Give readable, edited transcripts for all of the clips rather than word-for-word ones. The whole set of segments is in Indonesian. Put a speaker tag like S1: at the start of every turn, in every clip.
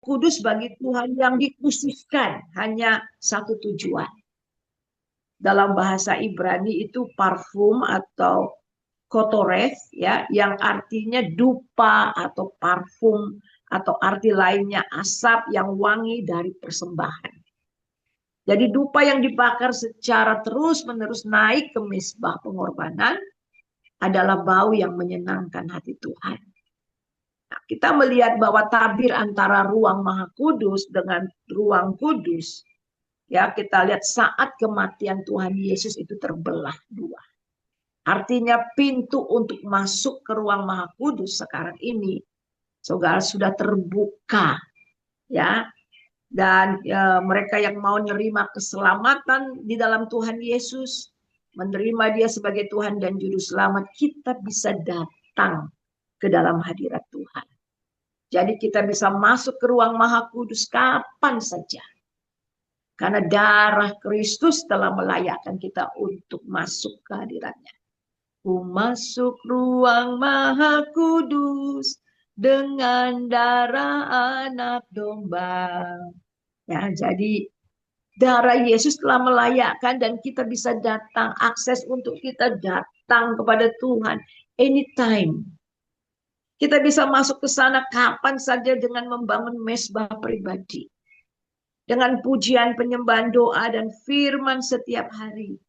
S1: kudus bagi Tuhan yang dikhususkan hanya satu tujuan. Dalam bahasa Ibrani itu parfum atau kotoreth, ya, yang artinya dupa atau parfum, atau arti lainnya asap yang wangi dari persembahan. Jadi dupa yang dibakar secara terus-menerus naik ke mezbah pengorbanan adalah bau yang menyenangkan hati Tuhan. Nah, kita melihat bahwa tabir antara ruang Maha Kudus dengan ruang kudus, ya, kita lihat saat kematian Tuhan Yesus itu terbelah dua. Artinya pintu untuk masuk ke ruang Maha Kudus sekarang ini, saudara, sudah terbuka, ya. Dan mereka yang mau menerima keselamatan di dalam Tuhan Yesus, menerima Dia sebagai Tuhan dan Juru Selamat, kita bisa datang ke dalam hadirat Tuhan. Jadi kita bisa masuk ke ruang Maha Kudus kapan saja. Karena darah Kristus telah melayakkan kita untuk masuk ke hadiratnya. Ku masuk ruang Maha Kudus dengan darah anak domba. Ya, jadi darah Yesus telah melayakkan dan kita bisa datang, akses untuk kita datang kepada Tuhan anytime. Kita bisa masuk ke sana kapan saja dengan membangun mezbah pribadi. Dengan pujian, penyembahan, doa, dan firman setiap hari.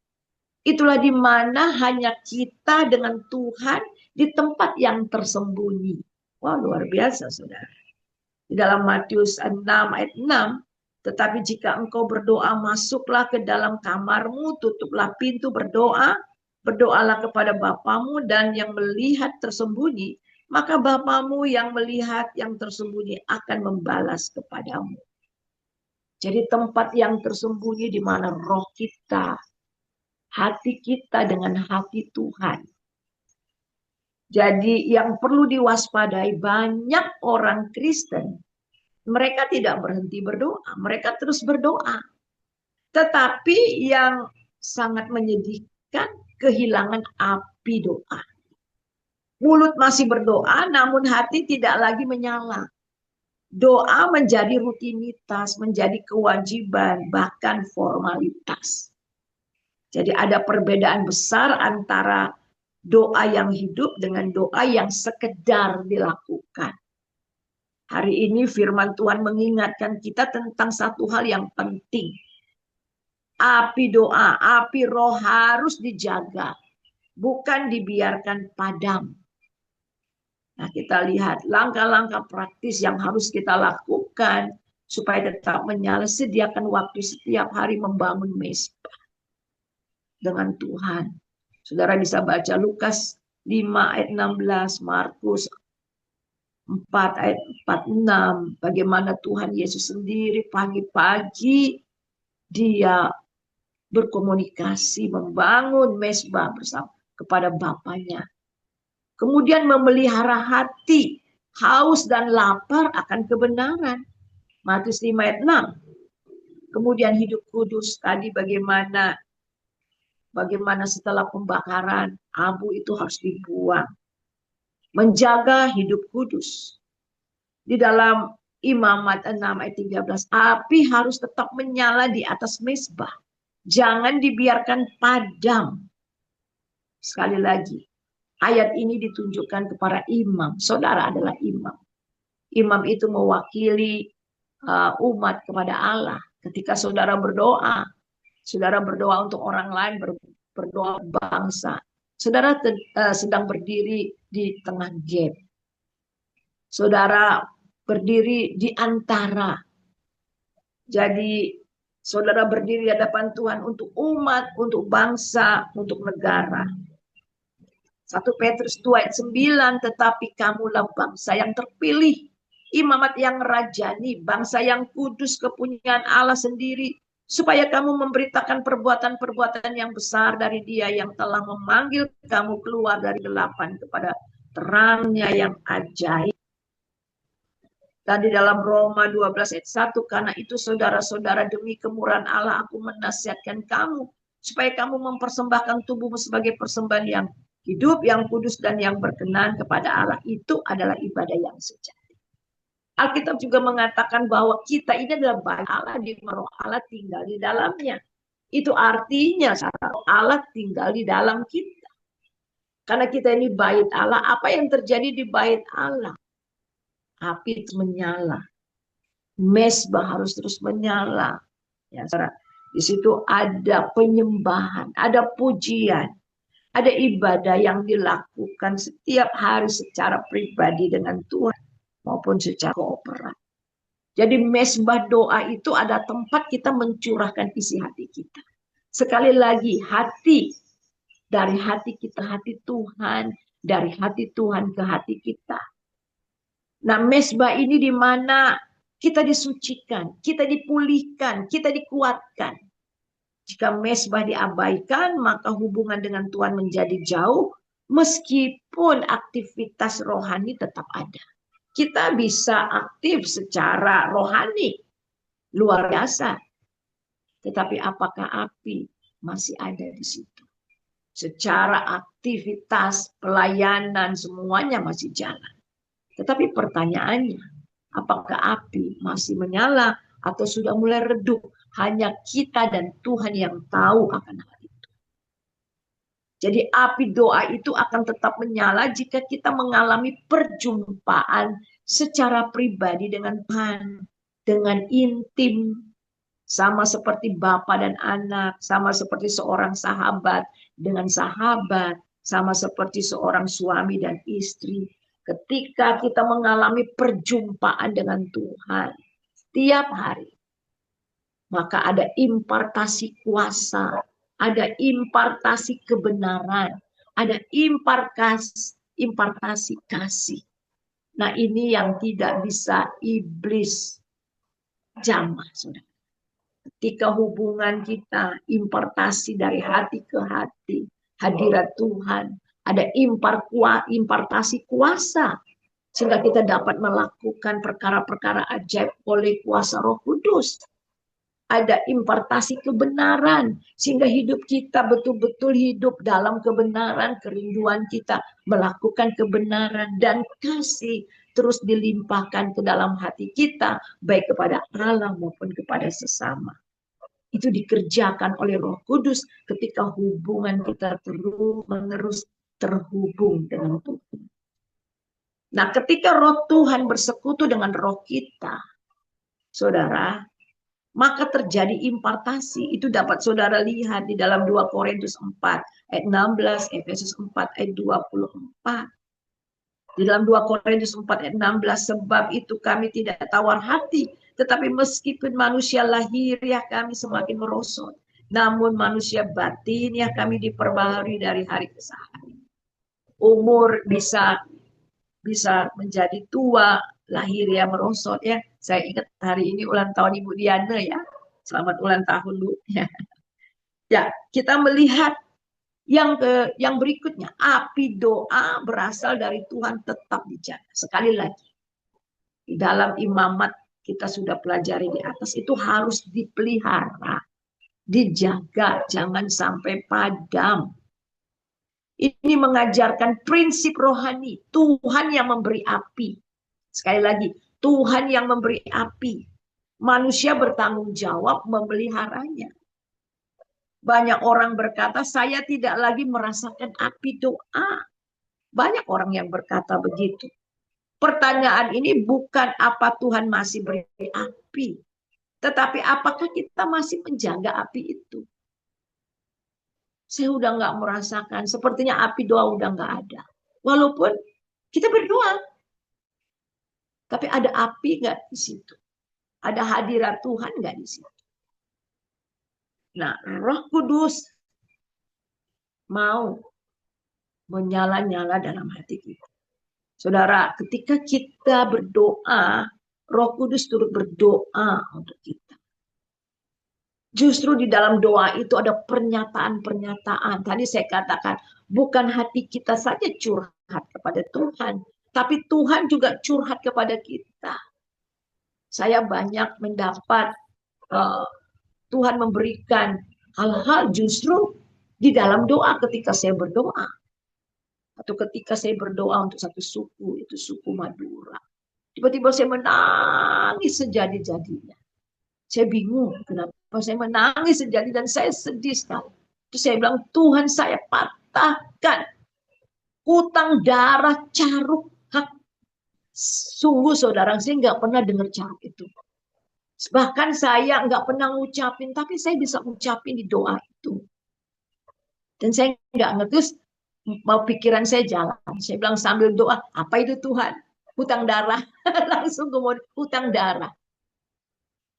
S1: Itulah di mana hanya kita dengan Tuhan di tempat yang tersembunyi. Wah, luar biasa, saudara. Di dalam Matius 6 ayat 6, tetapi jika engkau berdoa, masuklah ke dalam kamarmu, tutuplah pintu berdoa, berdoalah kepada Bapamu dan yang melihat tersembunyi, maka Bapamu yang melihat yang tersembunyi akan membalas kepadamu. Jadi tempat yang tersembunyi di mana roh kita, hati kita dengan hati Tuhan. Jadi yang perlu diwaspadai, banyak orang Kristen, mereka tidak berhenti berdoa, mereka terus berdoa. Tetapi yang sangat menyedihkan, kehilangan api doa. Mulut masih berdoa, namun hati tidak lagi menyala. Doa menjadi rutinitas, menjadi kewajiban, bahkan formalitas. Jadi ada perbedaan besar antara doa yang hidup dengan doa yang sekedar dilakukan. Hari ini firman Tuhan mengingatkan kita tentang satu hal yang penting. Api doa, api roh harus dijaga, bukan dibiarkan padam. Nah, kita lihat langkah-langkah praktis yang harus kita lakukan supaya tetap menyala. Sediakan waktu setiap hari membangun mezbah dengan Tuhan. Saudara bisa baca Lukas 5 ayat 16, Markus 4 ayat 46. Bagaimana Tuhan Yesus sendiri pagi-pagi dia berkomunikasi, membangun mezbah bersama kepada Bapaknya. Kemudian memelihara hati, haus dan lapar akan kebenaran. Matius 5 ayat 6. Kemudian hidup kudus, tadi bagaimana setelah pembakaran, abu itu harus dibuang. Menjaga hidup kudus. Di dalam Imamat 6 ayat 13, api harus tetap menyala di atas mezbah. Jangan dibiarkan padam. Sekali lagi, ayat ini ditunjukkan kepada imam. Saudara adalah imam. Imam itu mewakili umat kepada Allah. Ketika saudara berdoa untuk orang lain, berdoa bangsa. Saudara sedang berdiri di tengah gap. Saudara berdiri di antara. Jadi saudara berdiri di hadapan Tuhan untuk umat, untuk bangsa, untuk negara. 1 Petrus 2 ayat 9, tetapi kamulah bangsa yang terpilih, imamat yang rajani, bangsa yang kudus, kepunyaan Allah sendiri, supaya kamu memberitakan perbuatan-perbuatan yang besar dari Dia yang telah memanggil kamu keluar dari kegelapan kepada terangnya yang ajaib. Dan di dalam Roma 12 ayat 1, karena itu saudara-saudara, demi kemurahan Allah aku menasihatkan kamu, supaya kamu mempersembahkan tubuhmu sebagai persembahan yang hidup, yang kudus, dan yang berkenan kepada Allah. Itu adalah ibadah yang sejati. Alkitab juga mengatakan bahwa kita ini adalah bait Allah, di mana roh Allah tinggal di dalamnya. Itu artinya roh Allah tinggal di dalam kita. Karena kita ini bait Allah, apa yang terjadi di bait Allah? Api menyala. Mesbah harus terus menyala. Ya, saudara. Di situ ada penyembahan, ada pujian, ada ibadah yang dilakukan setiap hari secara pribadi dengan Tuhan maupun secara kooperatif. Jadi mesbah doa itu ada tempat kita mencurahkan isi hati kita. Sekali lagi, hati, dari hati kita, hati Tuhan, dari hati Tuhan ke hati kita. Nah, mesbah ini di mana kita disucikan, kita dipulihkan, kita dikuatkan. Jika mesbah diabaikan, maka hubungan dengan Tuhan menjadi jauh, meskipun aktivitas rohani tetap ada. Kita bisa aktif secara rohani, luar biasa. Tetapi apakah api masih ada di situ? Secara aktivitas, pelayanan, semuanya masih jalan. Tetapi pertanyaannya, apakah api masih menyala atau sudah mulai redup? Hanya kita dan Tuhan yang tahu akan hal itu. Jadi api doa itu akan tetap menyala jika kita mengalami perjumpaan secara pribadi dengan Tuhan, dengan intim, sama seperti bapak dan anak, sama seperti seorang sahabat dengan sahabat, sama seperti seorang suami dan istri. Ketika kita mengalami perjumpaan dengan Tuhan setiap hari, maka ada impartasi kuasa, ada impartasi kebenaran, ada impartasi kasih. Nah, ini yang tidak bisa iblis jamah, saudara. Ketika hubungan kita impartasi dari hati ke hati, hadirat Tuhan, ada impartasi kuasa, sehingga kita dapat melakukan perkara-perkara ajaib oleh kuasa Roh Kudus. Ada impartasi kebenaran, sehingga hidup kita betul-betul hidup dalam kebenaran, kerinduan kita melakukan kebenaran, dan kasih terus dilimpahkan ke dalam hati kita, baik kepada Allah maupun kepada sesama. Itu dikerjakan oleh Roh Kudus ketika hubungan kita terus-menerus terhubung dengan Tuhan. Nah, ketika Roh Tuhan bersekutu dengan roh kita, saudara, maka terjadi impartasi. Itu dapat saudara lihat di dalam 2 Korintus 4 ayat 16, Efesus 4 ayat 24. Di dalam 2 Korintus 4 ayat 16, sebab itu kami tidak tawar hati, tetapi meskipun manusia lahiriah kami semakin merosot, namun manusia batiniah kami diperbaharui dari hari ke hari. Umur bisa menjadi tua, lahiriah merosot ya. Saya ingat hari ini ulang tahun Ibu Diana ya. Selamat ulang tahun Bu. Ya, kita melihat yang berikutnya, api doa berasal dari Tuhan tetap dijaga. Sekali lagi, di dalam imamat kita sudah pelajari di atas, itu harus dipelihara, dijaga, jangan sampai padam. Ini mengajarkan prinsip rohani, Tuhan yang memberi api. Sekali lagi, Tuhan yang memberi api. Manusia bertanggung jawab memeliharanya. Banyak orang berkata, saya tidak lagi merasakan api doa. Banyak orang yang berkata begitu. Pertanyaan ini bukan apa Tuhan masih beri api, tetapi apakah kita masih menjaga api itu. Saya udah nggak merasakan, sepertinya api doa udah nggak ada. Walaupun kita berdoa, tapi ada api nggak di situ? Ada hadirat Tuhan nggak di situ? Nah, Roh Kudus mau menyala-nyala dalam hati kita. Saudara, ketika kita berdoa, Roh Kudus turut berdoa untuk kita. Justru di dalam doa itu ada pernyataan-pernyataan. Tadi saya katakan, bukan hati kita saja curhat kepada Tuhan, tapi Tuhan juga curhat kepada kita. Saya banyak mendapat Tuhan memberikan hal-hal justru di dalam doa ketika saya berdoa. Atau ketika saya berdoa untuk satu suku, itu suku Madura. Tiba-tiba saya menangis sejadi-jadinya. Saya bingung kenapa saya menangis sejadi dan saya sedih sekali. Terus saya bilang, Tuhan, saya patahkan utang darah caruk hak. Sungguh saudara, saya nggak pernah dengar caruk itu. Bahkan saya nggak pernah ngucapin, tapi saya bisa ngucapin di doa itu. Dan saya nggak ngerti, terus mau pikiran saya jalan. Saya bilang sambil doa, apa itu Tuhan? Hutang darah. Langsung kemudian hutang darah.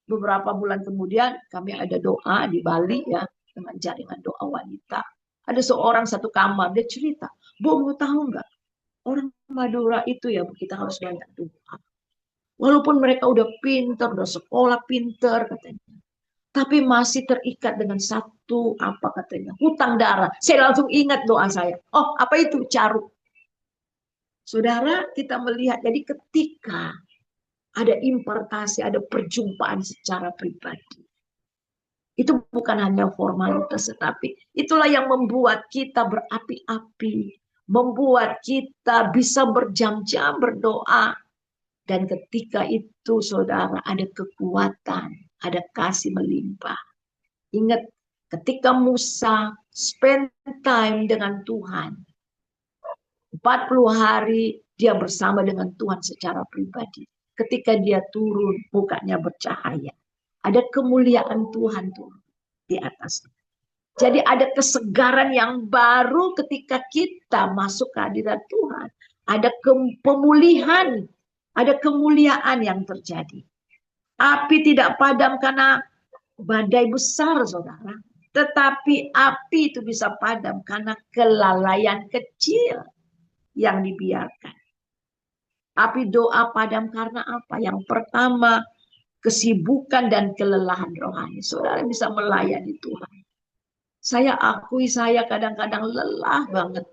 S1: Beberapa bulan kemudian kami ada doa di Bali ya, dengan jaringan doa wanita. Ada seorang satu kamar, dia cerita, Bu mau tahu nggak? Orang Madura itu ya, Bu, kita harus banyak doa. Walaupun mereka udah pinter, udah sekolah pinter katanya. Tapi masih terikat dengan satu, apa katanya, hutang darah. Saya langsung ingat doa saya. Oh, apa itu? Caruk. Saudara, kita melihat, jadi ketika ada impartasi, ada perjumpaan secara pribadi. Itu bukan hanya formalitas, tetapi itulah yang membuat kita berapi-api. Membuat kita bisa berjam-jam berdoa. Dan ketika itu, saudara, ada kekuatan, ada kasih melimpah. Ingat, ketika Musa spend time dengan Tuhan, 40 hari dia bersama dengan Tuhan secara pribadi. Ketika dia turun, mukanya bercahaya. Ada kemuliaan Tuhan tuh di atas. Jadi ada kesegaran yang baru ketika kita masuk ke hadirat Tuhan. Ada pemulihan, ada kemuliaan yang terjadi. Api tidak padam karena badai besar, saudara. Tetapi api itu bisa padam karena kelalaian kecil yang dibiarkan. Api doa padam karena apa? Yang pertama, kesibukan dan kelelahan rohani. Saudara bisa melayani Tuhan. Saya akui saya kadang-kadang lelah banget.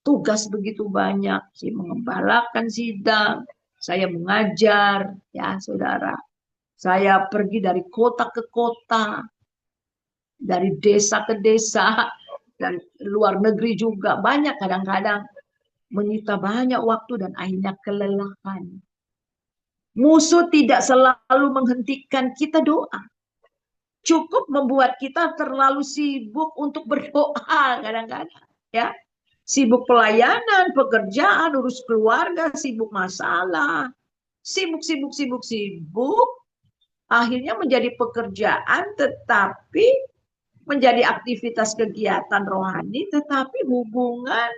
S1: Tugas begitu banyak. Saya mengembalakan sidang. Saya mengajar. Ya saudara. Saya pergi dari kota ke kota. Dari desa ke desa. Dari luar negeri juga. Banyak kadang-kadang. Menyita banyak waktu dan akhirnya kelelahan. Musuh tidak selalu menghentikan kita doa. Cukup membuat kita terlalu sibuk untuk berdoa kadang-kadang. Ya, sibuk pelayanan, pekerjaan, urus keluarga, sibuk masalah, sibuk, akhirnya menjadi pekerjaan, tetapi menjadi aktivitas kegiatan rohani, tetapi hubungan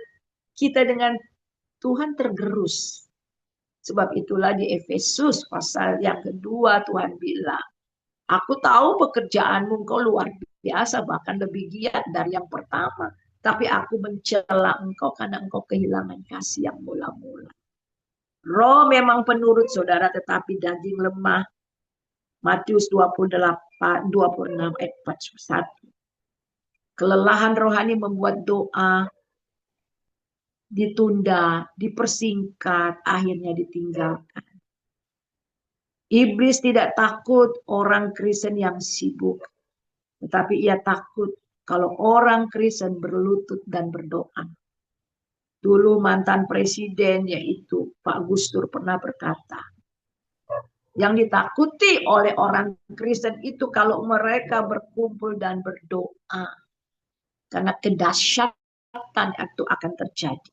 S1: kita dengan Tuhan tergerus. Sebab itulah di Efesus pasal yang kedua Tuhan bilang, aku tahu pekerjaanmu engkau luar biasa, bahkan lebih giat dari yang pertama. Tapi aku mencela engkau karena engkau kehilangan kasih yang mula-mula. Roh memang penurut saudara, tetapi daging lemah. Matius 28, 26 ayat 41. Kelelahan rohani membuat doa ditunda, dipersingkat, akhirnya ditinggalkan. Iblis tidak takut orang Kristen yang sibuk, tetapi ia takut kalau orang Kristen berlutut dan berdoa. Dulu mantan presiden yaitu Pak Gus Dur pernah berkata, yang ditakuti oleh orang Kristen itu kalau mereka berkumpul dan berdoa. Karena kedahsyatan itu akan terjadi.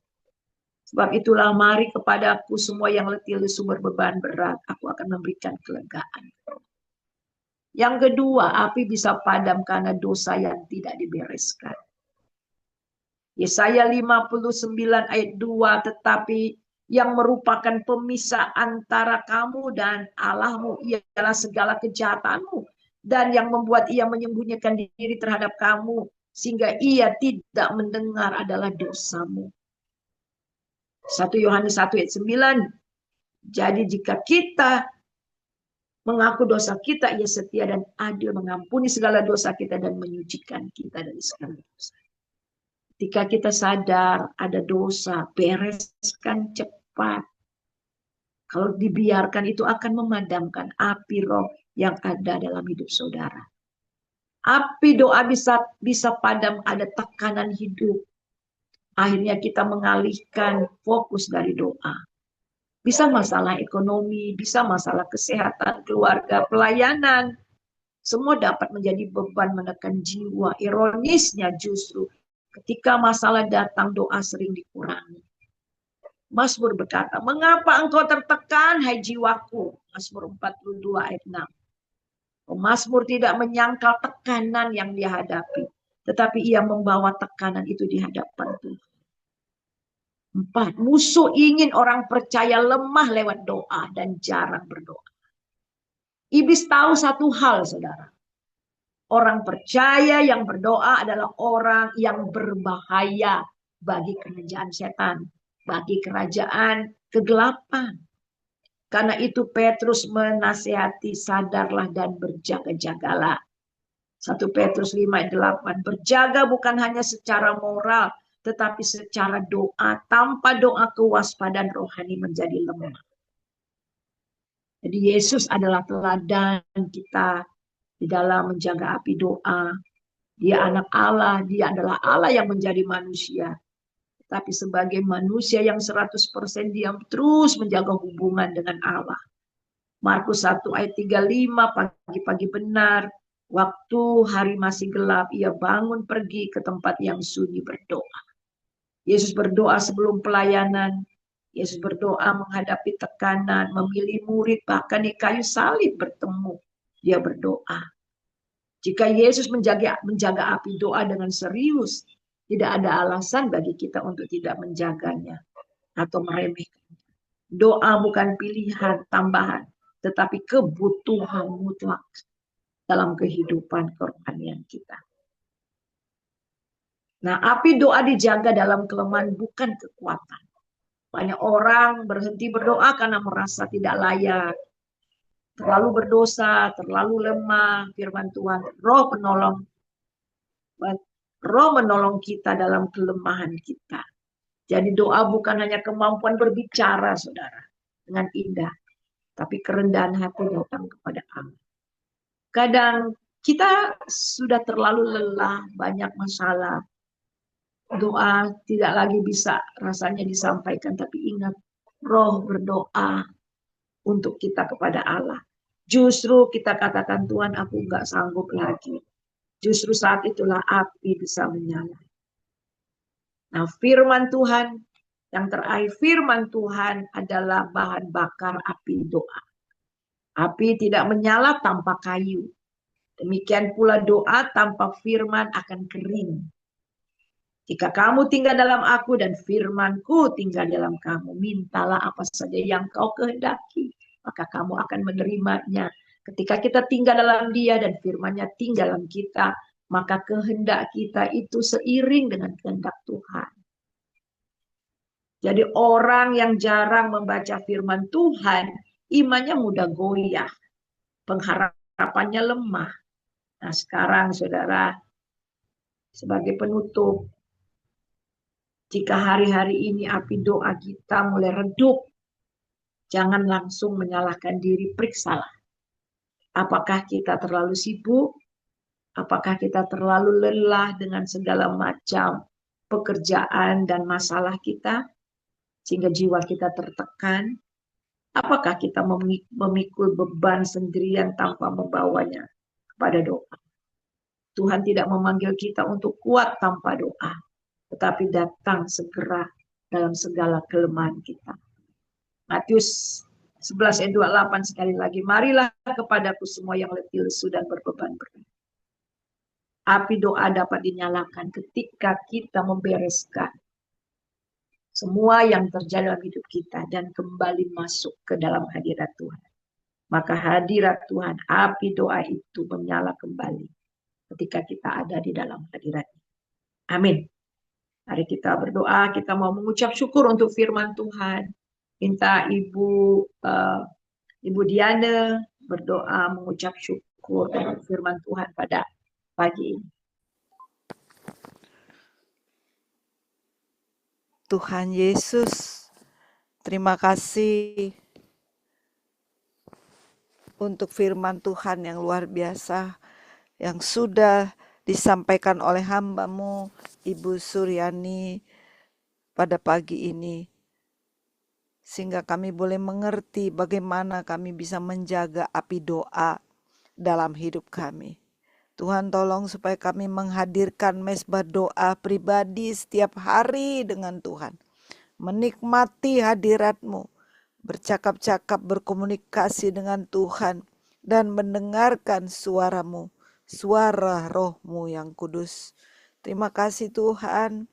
S1: Sebab itulah mari kepadaku semua yang letih lesu berbeban berat, aku akan memberikan kelegaan. Yang kedua, api bisa padam karena dosa yang tidak dibereskan. Yesaya 59 ayat 2, tetapi yang merupakan pemisah antara kamu dan Allahmu ialah segala kejahatanmu, dan yang membuat ia menyembunyikan diri terhadap kamu sehingga ia tidak mendengar adalah dosamu. 1 Yohanes 1 ayat 9. Jadi jika kita mengaku dosa kita, ia setia dan adil mengampuni segala dosa kita dan menyucikan kita dari segala dosa. Ketika kita sadar ada dosa, bereskan cepat. Kalau dibiarkan itu akan memadamkan api roh yang ada dalam hidup saudara. Api doa bisa padam, ada tekanan hidup. Akhirnya kita mengalihkan fokus dari doa. Bisa masalah ekonomi, bisa masalah kesehatan, keluarga, pelayanan. Semua dapat menjadi beban menekan jiwa. Ironisnya justru ketika masalah datang, doa sering dikurangi. Mazmur berkata, mengapa engkau tertekan, hai jiwaku? Mazmur 42 ayat 6. Mazmur tidak menyangkal tekanan yang dia hadapi, tetapi ia membawa tekanan itu di hadapan Tuhan. 4. Musuh ingin orang percaya lemah lewat doa dan jarang berdoa. Iblis tahu satu hal, saudara. Orang percaya yang berdoa adalah orang yang berbahaya bagi kerajaan setan, bagi kerajaan kegelapan. Karena itu Petrus menasihati, sadarlah dan berjaga-jagalah. 1 Petrus 5:8. Berjaga bukan hanya secara moral, tetapi secara doa. Tanpa doa kewaspadaan rohani menjadi lemah. Jadi Yesus adalah teladan kita di dalam menjaga api doa. Dia anak Allah, dia adalah Allah yang menjadi manusia. Tapi sebagai manusia yang 100% dia terus menjaga hubungan dengan Allah. Markus 1 ayat 35, pagi-pagi benar, waktu hari masih gelap, ia bangun pergi ke tempat yang sunyi berdoa. Yesus berdoa sebelum pelayanan. Yesus berdoa menghadapi tekanan, memilih murid, bahkan di kayu salib bertemu. Dia berdoa. Jika Yesus menjaga api doa dengan serius, tidak ada alasan bagi kita untuk tidak menjaganya atau meremehkannya. Doa bukan pilihan tambahan, tetapi kebutuhan mutlak dalam kehidupan kerohanian kita. Nah, api doa dijaga dalam kelemahan bukan kekuatan. Banyak orang berhenti berdoa karena merasa tidak layak, terlalu berdosa, terlalu lemah. Firman Tuhan, Roh menolong kita dalam kelemahan kita. Jadi doa bukan hanya kemampuan berbicara, saudara, dengan indah, tapi kerendahan hati datang kepada Allah. Kadang kita sudah terlalu lelah, banyak masalah. Doa tidak lagi bisa rasanya disampaikan, tapi ingat, roh berdoa untuk kita kepada Allah. Justru kita katakan, Tuhan, aku nggak sanggup lagi. Justru saat itulah api bisa menyala. Nah, firman Tuhan, yang terakhir, firman Tuhan adalah bahan bakar api doa. Api tidak menyala tanpa kayu. Demikian pula doa tanpa firman akan kering. Jika kamu tinggal dalam aku dan firmanku tinggal dalam kamu, mintalah apa saja yang kau kehendaki, maka kamu akan menerimanya. Ketika kita tinggal dalam dia dan firmannya tinggal dalam kita, maka kehendak kita itu seiring dengan kehendak Tuhan. Jadi orang yang jarang membaca firman Tuhan, imannya mudah goyah, pengharapannya lemah. Nah sekarang saudara, sebagai penutup, jika hari-hari ini api doa kita mulai redup, jangan langsung menyalahkan diri, periksalah. Apakah kita terlalu sibuk? Apakah kita terlalu lelah dengan segala macam pekerjaan dan masalah kita? Sehingga jiwa kita tertekan. Apakah kita memikul beban sendirian tanpa membawanya kepada doa? Tuhan tidak memanggil kita untuk kuat tanpa doa, tetapi datang segera dalam segala kelemahan kita. Matius 11 ayat 28 sekali lagi. Marilah kepadaku semua yang letih lesu dan berbeban berat. Api doa dapat dinyalakan ketika kita membereskan semua yang terjadi dalam hidup kita dan kembali masuk ke dalam hadirat Tuhan. Maka hadirat Tuhan, api doa itu menyala kembali ketika kita ada di dalam hadirat-Nya. Amin. Mari kita berdoa, kita mau mengucap syukur untuk firman Tuhan. Minta Ibu Diana berdoa mengucap syukur untuk firman Tuhan pada pagi ini.
S2: Tuhan Yesus, terima kasih untuk firman Tuhan yang luar biasa yang sudah disampaikan oleh hamba-Mu, Ibu Suryani, pada pagi ini. sehingga kami boleh mengerti bagaimana kami bisa menjaga api doa dalam hidup kami. Tuhan tolong supaya kami menghadirkan mezbah doa pribadi setiap hari dengan Tuhan. Menikmati hadirat-Mu, bercakap-cakap, berkomunikasi dengan Tuhan, dan mendengarkan suara-Mu, suara Roh-Mu yang kudus. Terima kasih Tuhan.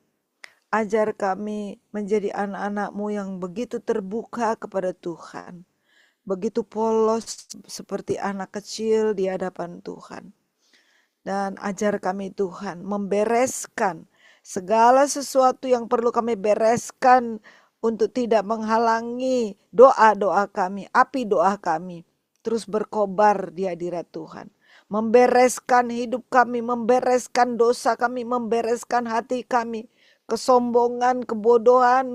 S2: Ajar kami menjadi anak-anak-Mu yang begitu terbuka kepada Tuhan. Begitu polos seperti anak kecil di hadapan Tuhan. Dan ajar kami Tuhan membereskan segala sesuatu yang perlu kami bereskan untuk tidak menghalangi doa-doa kami, api doa kami terus berkobar di hadirat Tuhan. Membereskan hidup kami, membereskan dosa kami, membereskan hati kami, kesombongan, kebodohan,